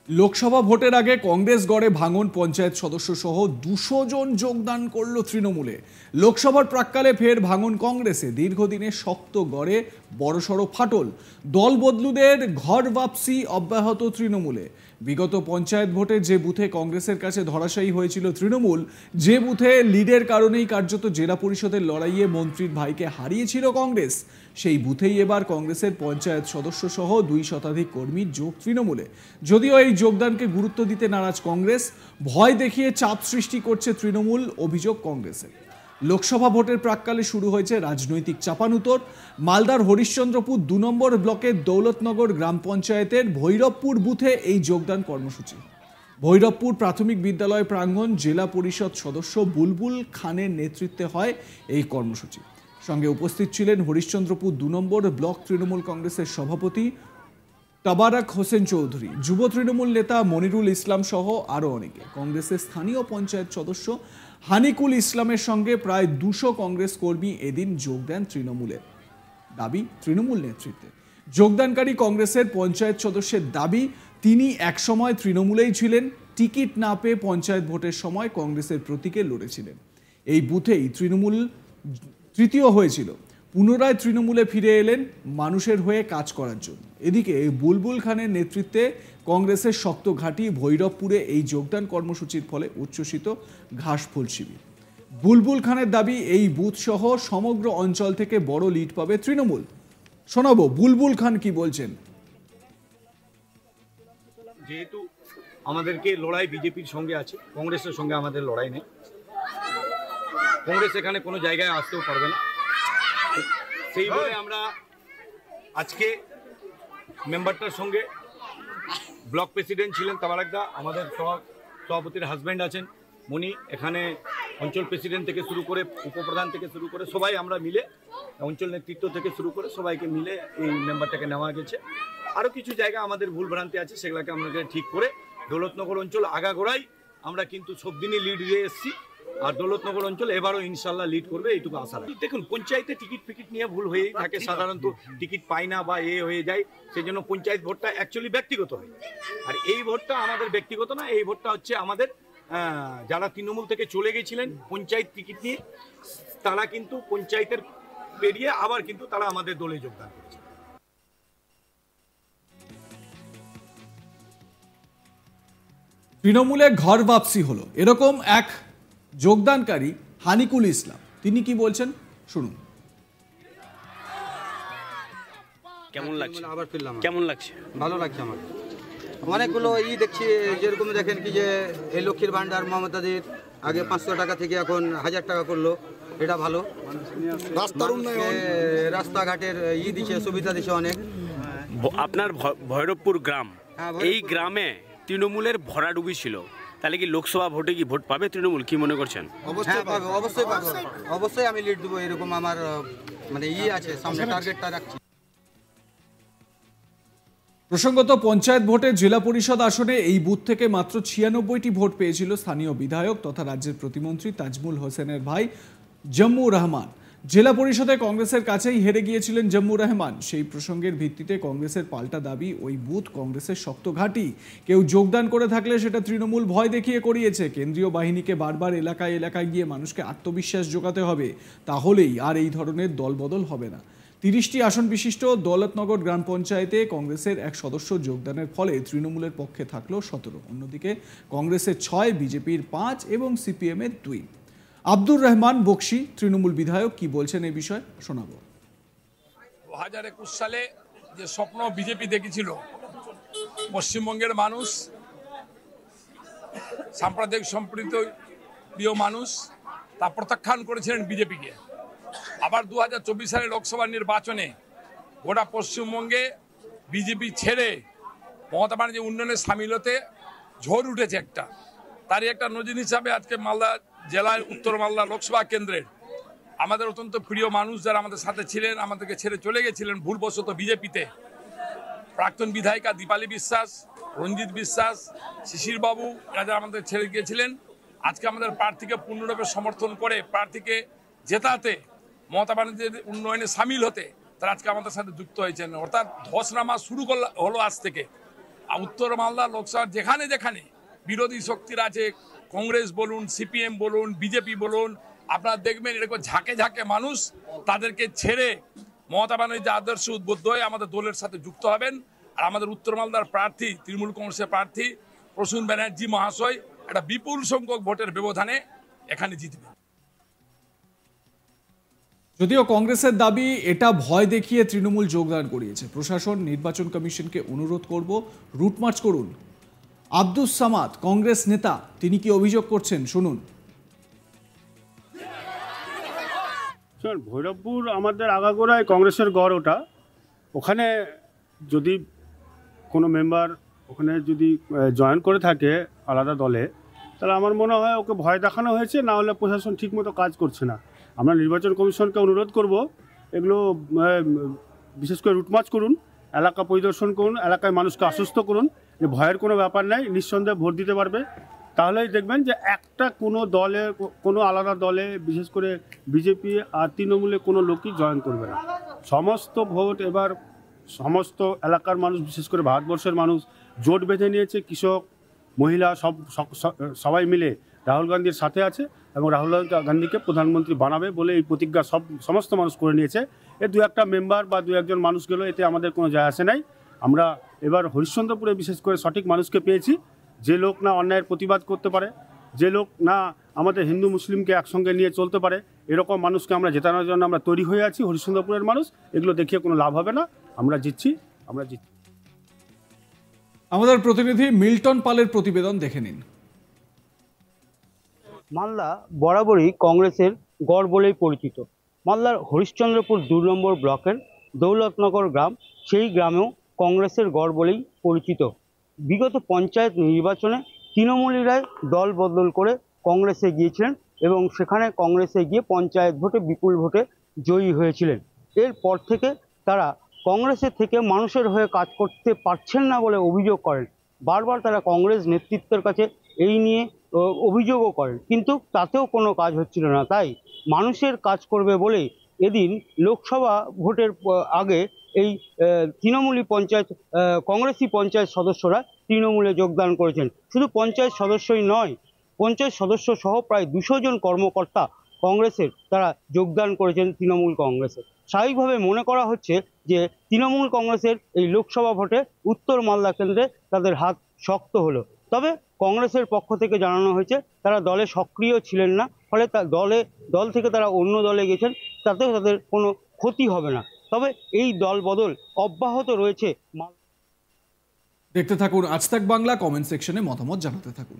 লোকসভা ভোটের আগে কংগ্রেস গড়ে ভাঙন, পঞ্চায়েত সদস্য সহ 200 জন যোগদান করল তৃণমূলে। লোকসভার প্রাক্কালে ফের ভাঙন কংগ্রেসে, দীর্ঘদিনের শক্ত গড়ে বড়সড় ফাটল। দল বদলুদের ঘর বাপসি অব্যাহত তৃণমূলে। বিগত পঞ্চায়েত ভোটে যে বুথে কংগ্রেসের কাছে ধরাশায়ী হয়েছিল তৃণমূল, যে বুথে লিডের কারণেই কার্যত জেলা পরিষদের লড়াইয়ে মন্ত্রীর ভাইকে হারিয়েছিল কংগ্রেস, সেই বুথেই এবার কংগ্রেসের পঞ্চায়েত সদস্য সহ 2 শতাধিক কর্মী যোগ তৃণমূলে। যদিও এই যোগদানকে গুরুত্ব দিতে নারাজ কংগ্রেস, ভয় দেখিয়ে চাপ সৃষ্টি করছে তৃণমূল, অভিযোগ কংগ্রেসের। লোকসভা ভোটের প্রাক্কালে শুরু হয়েছে রাজনৈতিক চাপানুতর। মালদার হরিশ্চন্দ্রপুর 2 নম্বর ব্লকের দৌলতনগর গ্রাম পঞ্চায়েতের ভৈরবপুর বুথে এই যোগদান কর্মসূচি। ভৈরবপুর প্রাথমিক বিদ্যালয় প্রাঙ্গণ জেলা পরিষদ সদস্য বুলবুল খানের নেতৃত্বে হয় এই কর্মসূচি। সঙ্গে উপস্থিত ছিলেন হরিশ্চন্দ্রপুর 2 নম্বর ব্লক তৃণমূল কংগ্রেসের সভাপতি তাবারাক হোসেন চৌধুরী, যুব তৃণমূল নেতা মনিরুল ইসলাম সহ আরও অনেকে। কংগ্রেসের স্থানীয় পঞ্চায়েত সদস্য হানিকুল ইসলামের সঙ্গে প্রায় 200 কংগ্রেস কর্মী এদিন যোগ দেন তৃণমূলে। দাবি তৃণমূল নেতৃত্বে। যোগদানকারী কংগ্রেসের পঞ্চায়েত সদস্যের দাবি, তিনি একসময় তৃণমূলেই ছিলেন, টিকিট না পেয়ে পঞ্চায়েত ভোটের সময় কংগ্রেসের প্রতীকে লড়েছিলেন। এই বুথেই তৃণমূল তৃতীয় হয়েছিল। পুনরায় তৃণমূলে ফিরে এলেন মানুষের হয়ে কাজ করার জন্য। এদিকে বুলবুল খানের নেতৃত্বে কংগ্রেসের শক্ত ঘাঁটি ভৈরবপুরে এই যোগদান কর্মসূচির ফলে উচ্ছ্বসিত ঘাসফুল শিবির। বুলবুল খানের দাবি, এই বুথ সহ সমগ্র অঞ্চল থেকে বড় লিড পাবে তৃণমূল। শোনাবো বুলবুল খান কি বলছেন। যেহেতু আমাদেরকে লড়াই বিজেপির সঙ্গে আছে, কংগ্রেসের সঙ্গে আমাদের লড়াই নেই। কংগ্রেস এখানে কোনো জায়গায় আসতেও পারবে না। সেইভাবে আমরা আজকে মেম্বারটার সঙ্গে ব্লক প্রেসিডেন্ট ছিলেন তাবারাকদা, আমাদের সভাপতির হাজব্যান্ড আছেন মনি, এখানে অঞ্চল প্রেসিডেন্ট থেকে শুরু করে উপপ্রধান থেকে শুরু করে সবাই আমরা মিলে, অঞ্চল নেতৃত্ব থেকে শুরু করে সবাইকে মিলে এই মেম্বারটাকে নেওয়া গেছে। আরও কিছু জায়গা আমাদের ভুলভ্রান্তি আছে, সেগুলোকে আমাদের ঠিক করে দৌলতনগর অঞ্চল আগাগোড়াই আমরা কিন্তু সব দিনই লিড দিয়ে এসেছি, আর দৌলতনগর অঞ্চল এবারও ইনশাল্লাহ লিড করবে, এইটুকু আশা রাখি। দেখুন, পঞ্চায়েতে টিকিট নিয়ে ভুল হয়েই থাকে, সাধারণত টিকিট পায় না বা হয়ে যায়, সেই জন্য পঞ্চায়েত ভোটটা অ্যাকচুয়ালি ব্যক্তিগত হয়। আর এই ভোটটা আমাদের ব্যক্তিগত না, এই ভোটটা হচ্ছে আমাদের যারা তৃণমূল থেকে চলে গেছিলেন পঞ্চায়েত টিকিট নিয়ে, তারা কিন্তু পঞ্চায়েতের পেরিয়ে আবার কিন্তু তারা আমাদের দলে যোগদান করেছে। তৃণমূলে ঘর বাপসি হলো, এরকম এক যোগদানকারী হানিকুল ইসলাম, তিনি কি বলছেন শুনুন। কেমন লাগছে? আবার ফিরলাম। কেমন লাগছে? ভালো লাগছে আমার। অনেকগুলো দেখছি, যেরকম দেখেন কি যে এই লক্ষ্মীর ভান্ডার মমতাদের আগে 500 টাকা থেকে এখন 1000 টাকা করলো, এটা ভালো। রাস্তাঘাটের দিচ্ছে, সুবিধা দিচ্ছে অনেক। আপনার ভৈরবপুর গ্রাম, এই গ্রামে তৃণমূলের ভরাডুবি ছিল, তাহলে কি লোকসভা ভোটে কি ভোট পাবে তৃণমূল, কি মনে করছেন? অবশ্যই পাবে, অবশ্যই পাবে, অবশ্যই আমি লিড দেবো, এরকম আমার মানে আছে, সামনে টার্গেটটা রাখছি। প্রসঙ্গত, পঞ্চায়েত ভোটে জেলা পরিষদ আসনে এই বুথ থেকে মাত্র 96টি ভোট পেয়েছিল স্থানীয় বিধায়ক তথা রাজ্যের প্রতিমন্ত্রী তাজমুল হোসেনের ভাই জম্মুর রহমান। জেলা পরিষদে কংগ্রেসের কাছেই হেরে গিয়েছিলেন জম্মুর রহমান। সেই প্রসঙ্গের ভিত্তিতে কংগ্রেসের পাল্টা দাবি, ওই বুথ কংগ্রেসের শক্ত ঘাঁটি, কেউ যোগদান করে থাকলে সেটা তৃণমূল ভয় দেখিয়ে করিয়েছে। কেন্দ্রীয় বাহিনীকে বারবার এলাকায় এলাকায় গিয়ে মানুষকে আত্মবিশ্বাস জোগাতে হবে, তাহলেই আর এই ধরনের দলবদল হবে না। 30টি আসন বিশিষ্ট দৌলতনগর গ্রাম পঞ্চায়েতে কংগ্রেসের এক সদস্য যোগদানের ফলে তৃণমূলের পক্ষে থাকলো 17। অন্যদিকে কংগ্রেসের 6, বিজেপির 5 এবং সিপিএমের 2। আব্দুর রহমান বক্সি তৃণমূল বিধায়ক কি বলছেন এই বিষয়ে শোনাবো। 2021 সালে যে স্বপ্ন বিজেপি দেখেছিল, পশ্চিমবঙ্গের মানুষ, সাম্প্রদায়িক সম্প্রীত প্রিয় মানুষ, তা প্রত্যাখ্যান করেছিলেন বিজেপিকে। আবার 2024 সালে লোকসভা নির্বাচনে গোটা পশ্চিমবঙ্গে বিজেপি ছেড়ে মমতা ব্যানার্জি উন্নয়নে সামিল হতে ঝড় উঠেছে একটা। তারই একটা নজির হিসাবে আজকে মালদা জেলার উত্তর মালদা লোকসভা কেন্দ্রের আমাদের অত্যন্ত প্রিয় মানুষ যারা আমাদের সাথে ছিলেন, আমাদেরকে ছেড়ে চলে গেছিলেন ভুলবশত বিজেপিতে, প্রাক্তন বিধায়িকা দীপালি বিশ্বাস, রঞ্জিত বিশ্বাস, শিশির বাবু, যারা আমাদের ছেড়ে গিয়েছিলেন, আজকে আমাদের প্রার্থীকে পূর্ণরূপে সমর্থন করে প্রার্থীকে জেতাতে, মমতা ব্যানার্জির উন্নয়নে সামিল হতে তারা আজকে আমাদের সাথে যুক্ত হয়েছেন। অর্থাৎ ধসনামা শুরু হলো আজ থেকে। উত্তর মালদা লোকসভার যেখানে যেখানে বিরোধী শক্তির আছে, কংগ্রেস বলুন, সিপিএম বলুন, বিজেপি বলুন, আপনারা দেখবেন এরকম ঝাঁকে ঝাঁকে মানুষ তাদেরকে ছেড়ে মমতা ব্যানার্জির আদর্শ উদ্বুদ্ধ হয়ে আমাদের দলের সাথে যুক্ত হবেন। আর আমাদের উত্তর মালদার প্রার্থী, তৃণমূল কংগ্রেসের প্রার্থী প্রসূন ব্যানার্জি মহাশয় একটা বিপুল সংখ্যক ভোটের ব্যবধানে এখানে জিতবেন। যদিও কংগ্রেসের দাবি এটা ভয় দেখিয়ে তৃণমূল যোগদান করিয়েছে। প্রশাসন নির্বাচন কমিশনকে অনুরোধ করব রুট মার্চ করুন। আব্দুস সামাদ কংগ্রেস নেতা, তিনি কি অভিযোগ করছেন শুনুন। ভৈরবপুর আমাদের আগাগোড়ায় কংগ্রেসের গড়, ওটা ওখানে যদি কোনো মেম্বার ওখানে যদি জয়েন করে থাকে আলাদা দলে, তাহলে আমার মনে হয় ওকে ভয় দেখানো হয়েছে, না হলে প্রশাসন ঠিকমতো কাজ করছে না। আমরা নির্বাচন কমিশনকে অনুরোধ করব এগুলো বিশেষ করে রুটমার্চ করুন, এলাকা পরিদর্শন করুন, এলাকায় মানুষকে আশ্বস্ত করুন যে ভয়ের কোনো ব্যাপার নেই, নিঃসন্দেহে ভোট দিতে পারবে। তাহলেই দেখবেন যে একটা কোনো দলে, কোনো আলাদা দলে, বিশেষ করে বিজেপি আর তৃণমূলে কোনো লোকই জয়েন করবে না। সমস্ত ভোট এবার সমস্ত এলাকার মানুষ, বিশেষ করে ভারতবর্ষের মানুষ জোট বেঁধে নিয়েছে। কৃষক, মহিলা সবাই মিলে রাহুল গান্ধীর সাথে আছে এবং রাহুল গান্ধীকে প্রধানমন্ত্রী বানাবে বলে এই প্রতিজ্ঞা সমস্ত মানুষ করে নিয়েছে। এ দু একটা মেম্বার বা দু একজন মানুষ গেল, এতে আমাদের কোনো যায় আসে নাই। আমরা এবার হরিশ্চন্দ্রপুরে বিশেষ করে সঠিক মানুষকে পেয়েছি, যে লোক না অন্যায়ের প্রতিবাদ করতে পারে, যে লোক না আমাদের হিন্দু মুসলিমকে একসঙ্গে নিয়ে চলতে পারে, এরকম মানুষকে আমরা জেতানোর জন্য আমরা তৈরি হয়ে আছি। হরিশ্চন্দ্রপুরের মানুষ, এগুলো দেখিয়ে কোনো লাভ হবে না। আমরা জিতছি। আমাদের প্রতিনিধি মিল্টন পালের প্রতিবেদন দেখে নিন। মালদা বরাবরই কংগ্রেসের গড় বলেই পরিচিত। মালদার হরিশ্চন্দ্রপুর 2 নম্বর ব্লকের দৌলতনগর গ্রাম, সেই গ্রামেও কংগ্রেসের গড় বলেই পরিচিত। বিগত পঞ্চায়েত নির্বাচনে তৃণমূলীরাই দল বদল করে কংগ্রেসে গিয়েছিলেন এবং সেখানে কংগ্রেসে গিয়ে পঞ্চায়েত ভোটে বিপুল ভোটে জয়ী হয়েছিলেন। এরপর থেকে তারা কংগ্রেসের থেকে মানুষের হয়ে কাজ করতে পারছেন না বলে অভিযোগ করেন। বারবার তারা কংগ্রেস নেতৃত্বের কাছে এই নিয়ে অভিযোগও করেন, কিন্তু তাতেও কোনো কাজ হচ্ছিল না। তাই মানুষের কাজ করবে বলেই এদিন লোকসভা ভোটের আগে এই তৃণমূলী পঞ্চায়েত কংগ্রেসি পঞ্চায়েত সদস্যরা তৃণমূলে যোগদান করেছেন। শুধু পঞ্চায়েত সদস্যই নয়, পঞ্চায়েত সদস্য সহ প্রায় 200 জন কর্মকর্তা কংগ্রেসের তারা যোগদান করেছেন তৃণমূল কংগ্রেসে। স্বাভাবিকভাবে মনে করা হচ্ছে যে তৃণমূল কংগ্রেসের এই লোকসভা ভোটে উত্তর মালদা কেন্দ্রে তাদের হাত শক্ত হলো। তবে কংগ্রেসের পক্ষ থেকে জানানো হয়েছে তারা দলে সক্রিয় ছিলেন না, ফলে দল থেকে তারা অন্য দলে গেছেন, তাতেও তাদের কোনো ক্ষতি হবে না। তবে এই দল বদল অব্যাহত রয়েছে। দেখতে থাকুন আজ তাক বাংলা, কমেন্ট সেকশনে মতামত জানাতে থাকুন।